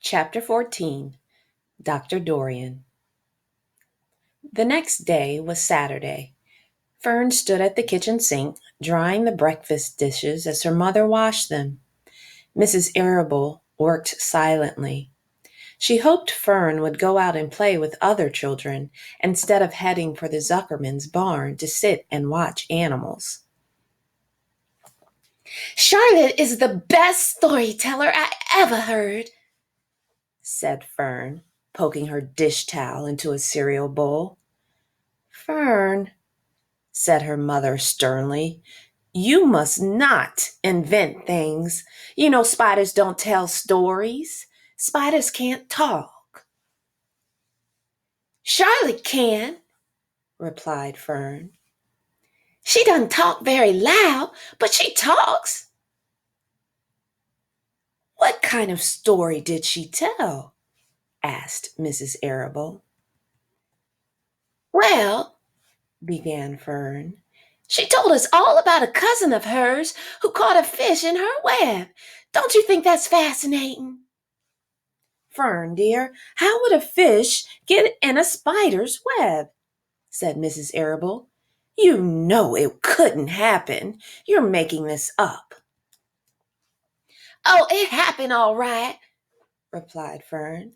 Chapter 14. Dr. Dorian. The next day was Saturday. Fern stood at the kitchen sink, drying the breakfast dishes as her mother washed them. Mrs. Arable worked silently. She hoped Fern would go out and play with other children instead of heading for the Zuckerman's barn to sit and watch animals. "Charlotte is the best storyteller I ever heard," said Fern, poking her dish towel into a cereal bowl. "Fern," said her mother sternly, "you must not invent things. You know spiders don't tell stories. Spiders can't talk." "Charlotte can," replied Fern. "She doesn't talk very loud, but she talks." "What kind of story did she tell?" asked Mrs. Arable. "Well," began Fern, "she told us all about a cousin of hers who caught a fish in her web. Don't you think that's fascinating?" "Fern, dear, how would a fish get in a spider's web?" said Mrs. Arable. "You know it couldn't happen. You're making this up." "Oh, it happened all right," replied Fern.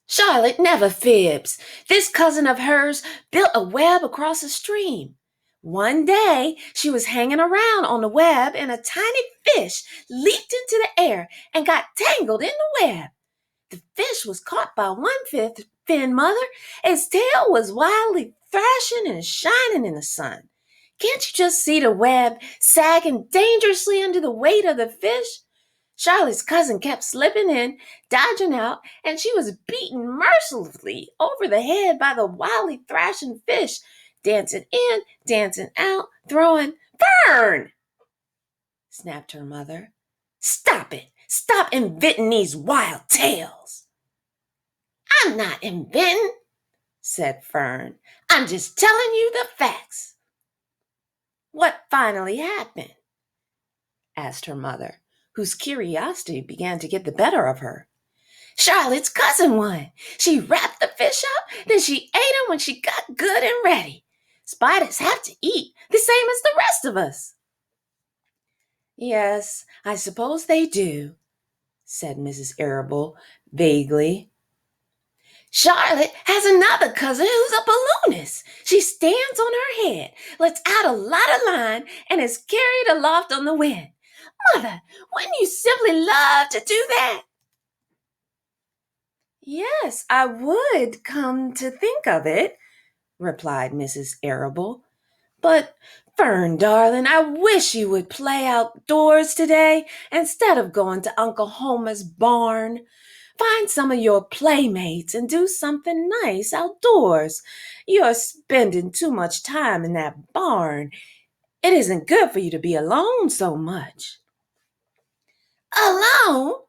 "Charlotte never fibs. This cousin of hers built a web across a stream. One day she was hanging around on the web and a tiny fish leaped into the air and got tangled in the web. The fish was caught by one fin mother. Its tail was wildly thrashing and shining in the sun. Can't you just see the web sagging dangerously under the weight of the fish? Charlotte's cousin kept slipping in, dodging out, and she was beaten mercilessly over the head by the wildly thrashing fish, dancing in, dancing out, throwing. "Fern!" snapped her mother. "Stop it! Stop inventing these wild tales." "I'm not inventing," said Fern. "I'm just telling you the facts." "What finally happened?" asked her mother, whose curiosity began to get the better of her. "Charlotte's cousin won. She wrapped the fish up, then she ate him when she got good and ready. Spiders have to eat, the same as the rest of us." "Yes, I suppose they do," said Mrs. Arable vaguely. "Charlotte has another cousin who's a balloonist. She stands on her head, lets out a lot of line, and is carried aloft on the wind. Mother, wouldn't you simply love to do that?" "Yes, I would, come to think of it," replied Mrs. Arable. "But, Fern, darling, I wish you would play outdoors today instead of going to Uncle Homer's barn. Find some of your playmates and do something nice outdoors. You're spending too much time in that barn. It isn't good for you to be alone so much." "Alone?"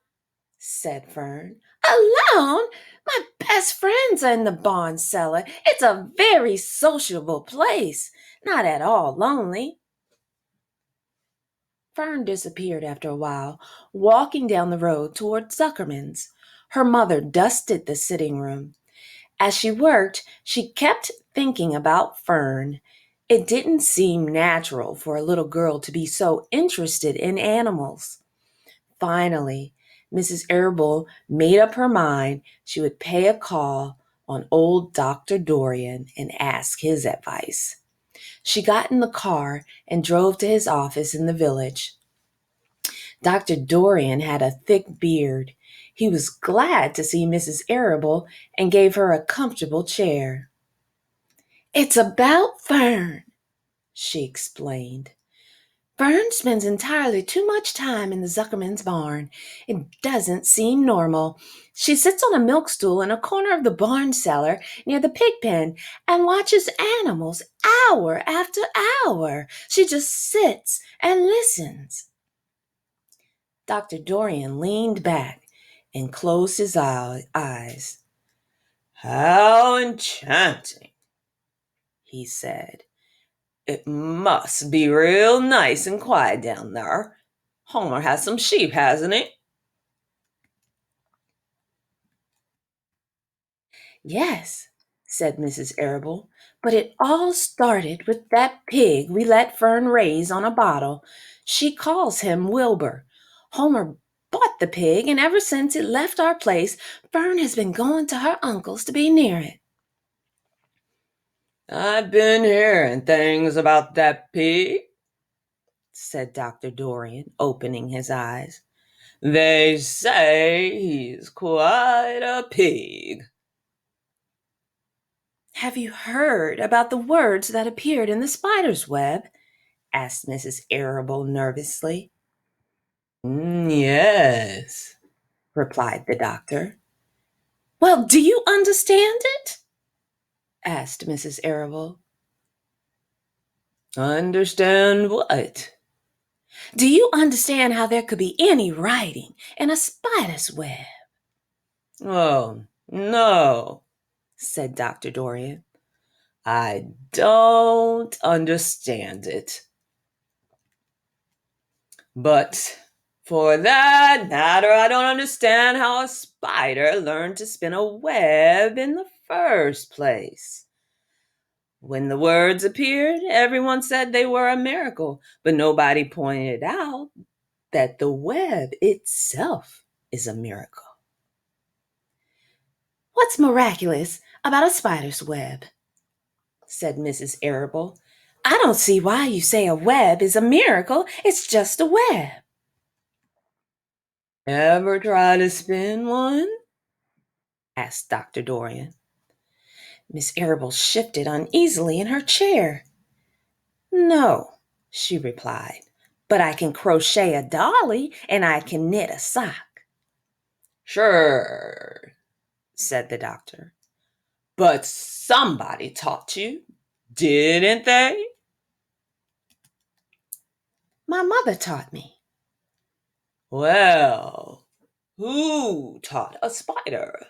said Fern. "Alone? My best friends are in the barn cellar. It's a very sociable place, not at all lonely." Fern disappeared after a while, walking down the road toward Zuckerman's. Her mother dusted the sitting room. As she worked, she kept thinking about Fern. It didn't seem natural for a little girl to be so interested in animals. Finally, Mrs. Arable made up her mind she would pay a call on old Dr. Dorian and ask his advice. She got in the car and drove to his office in the village. Dr. Dorian had a thick beard. He was glad to see Mrs. Arable and gave her a comfortable chair. "It's about Fern," she explained. "Fern spends entirely too much time in the Zuckerman's barn. It doesn't seem normal. She sits on a milk stool in a corner of the barn cellar near the pig pen and watches animals hour after hour. She just sits and listens." Dr. Dorian leaned back and closed his eyes. "How enchanting," he said. "It must be real nice and quiet down there. Homer has some sheep, hasn't he?" Yes, said Mrs. Arable, but it all started with that pig we let Fern raise on a bottle. She calls him Wilbur. Homer bought the pig, and ever since it left our place, Fern has been going to her uncle's to be near it. I've been hearing things about that pig, said Dr. Dorian, opening his eyes. They say he's quite a pig. Have you heard about the words that appeared in the spider's web? Asked Mrs. Arable nervously. Yes, Replied the doctor. Well, do you understand it? Asked Mrs. Arable. understand what? Do you understand how there could be any writing in a spider's web? Oh, no, said Dr. Dorian. I don't understand it. But for that matter, I don't understand how a spider learned to spin a web in the first place. When the words appeared, everyone said they were a miracle, but nobody pointed out that the web itself is a miracle. What's miraculous about a spider's web? Said Mrs. Arable. I don't see why you say a web is a miracle. It's just a web. Ever try to spin one? Asked Dr. Dorian. Miss Arable shifted uneasily in her chair. No, she replied, but I can crochet a dolly and I can knit a sock. Sure, said the doctor. But somebody taught you, didn't they? My mother taught me. Well, who taught a spider?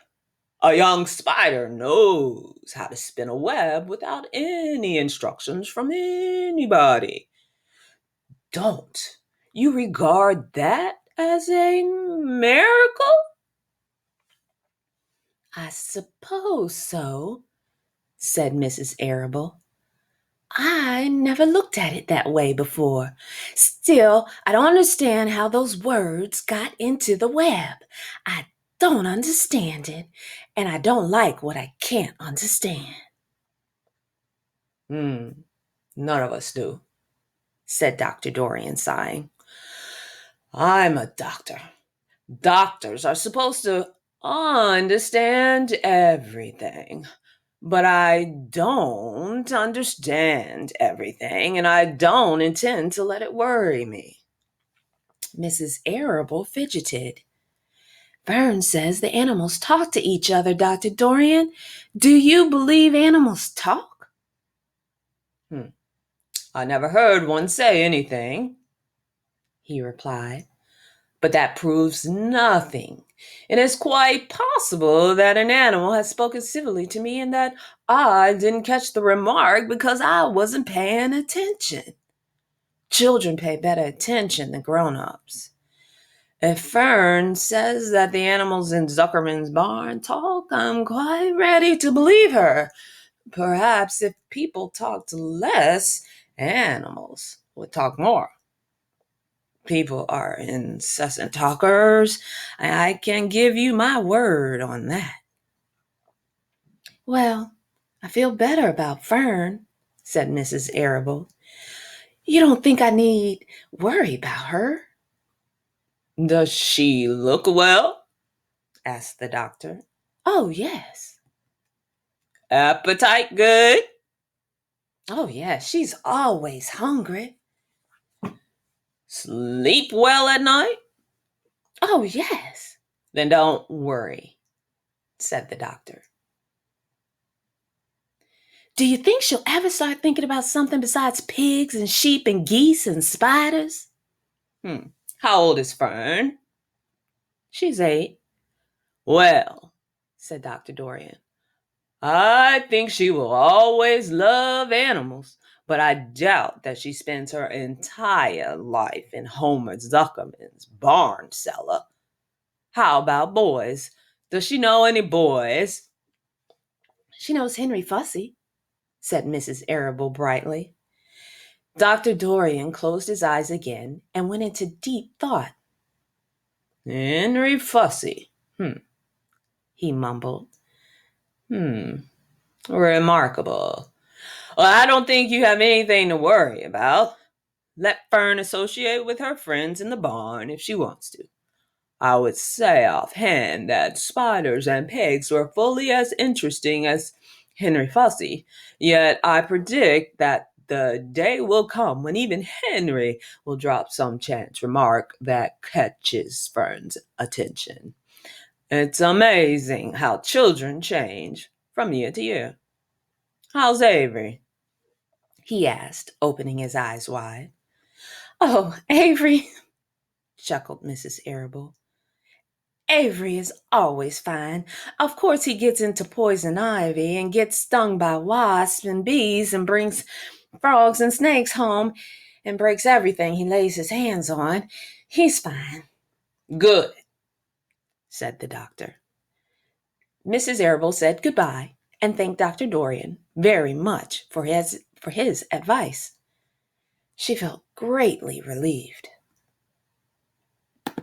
A young spider knows how to spin a web without any instructions from anybody. Don't you regard that as a miracle? I suppose so, said Mrs. Arable. I never looked at it that way before. Still, I don't understand how those words got into the web. I don't understand it, and I don't like what I can't understand. None of us do, said Dr. Dorian, sighing. I'm a doctor. Doctors are supposed to understand everything. But I don't understand everything, and I don't intend to let it worry me. Mrs. Arable fidgeted. Fern says the animals talk to each other, Dr. Dorian. Do you believe animals talk? I never heard one say anything, he replied. But that proves nothing. It is quite possible that an animal has spoken civilly to me and that I didn't catch the remark because I wasn't paying attention. Children pay better attention than grown-ups. If Fern says that the animals in Zuckerman's barn talk, I'm quite ready to believe her. Perhaps if people talked less, animals would talk more. People are incessant talkers. I can give you my word on that. Well, I feel better about Fern, said Mrs. Arable. You don't think I need worry about her? Does she look well? Asked the doctor. Oh, yes. Appetite good? Oh, yes, she's always hungry. Sleep well at night? Oh, yes. Then don't worry, said the doctor. Do you think she'll ever start thinking about something besides pigs and sheep and geese and spiders? How old is Fern? She's 8. Well, said Dr. Dorian, I think she will always love animals, but I doubt that she spends her entire life in Homer Zuckerman's barn cellar. How about boys? Does she know any boys? She knows Henry Fussy, said Mrs. Arable brightly. Dr. Dorian closed his eyes again and went into deep thought. Henry Fussy, he mumbled. Remarkable. Well, I don't think you have anything to worry about. Let Fern associate with her friends in the barn if she wants to. I would say offhand that spiders and pigs were fully as interesting as Henry Fussy, yet I predict that the day will come when even Henry will drop some chance remark that catches Fern's attention. It's amazing how children change from year to year. How's Avery? He asked, opening his eyes wide. Oh, Avery, chuckled Mrs. Arable. Avery is always fine. Of course, he gets into poison ivy and gets stung by wasps and bees and brings frogs and snakes home and breaks everything he lays his hands on. He's fine. Good, said the doctor. Mrs. Arable said goodbye and thanked Dr. Dorian very much for his advice. She felt greatly relieved.